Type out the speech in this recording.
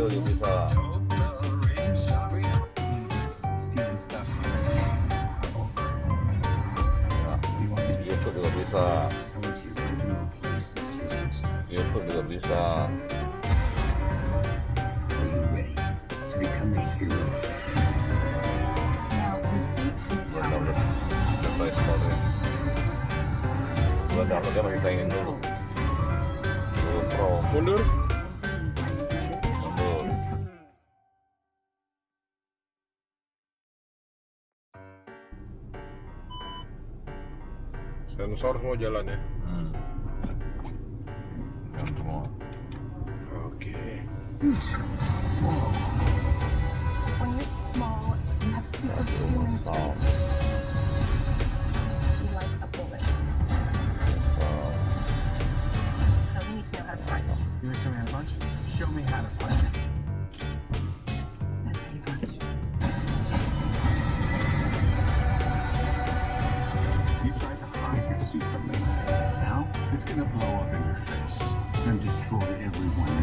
juga bisa. Nah, YouTube juga bisa. YouTube juga bisa. Gua downloadnya masih saingin dulu. Pro. Mundur. Sensor semua jalan ya. Yang semua. Oke. When you're small, you have super human Sound. you like a bullet. So we need to know how to punch. You wanna show me how to punch? Show me how to punch. That's how you punch. You tried to hide your suit from me. Now it's gonna blow up in your face and destroy everyone